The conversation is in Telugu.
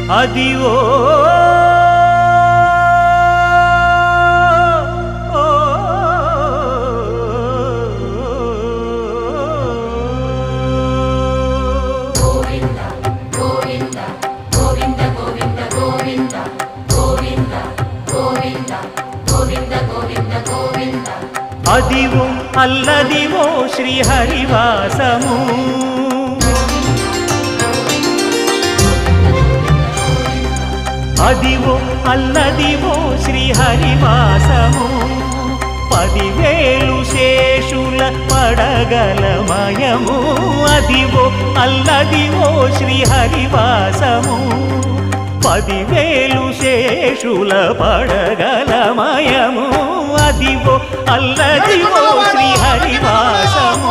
అదివో అదివో అల్లదివో శ్రీహరివాసము అదివో అల్లదివో శ్రీహరివాసము 10,000 శేషుల పడగలమయము అదివో అల్లదివో శ్రీహరివాసము 10,000 శేషుల పడగలమయము అదివో అల్లదివో శ్రీహరివాసము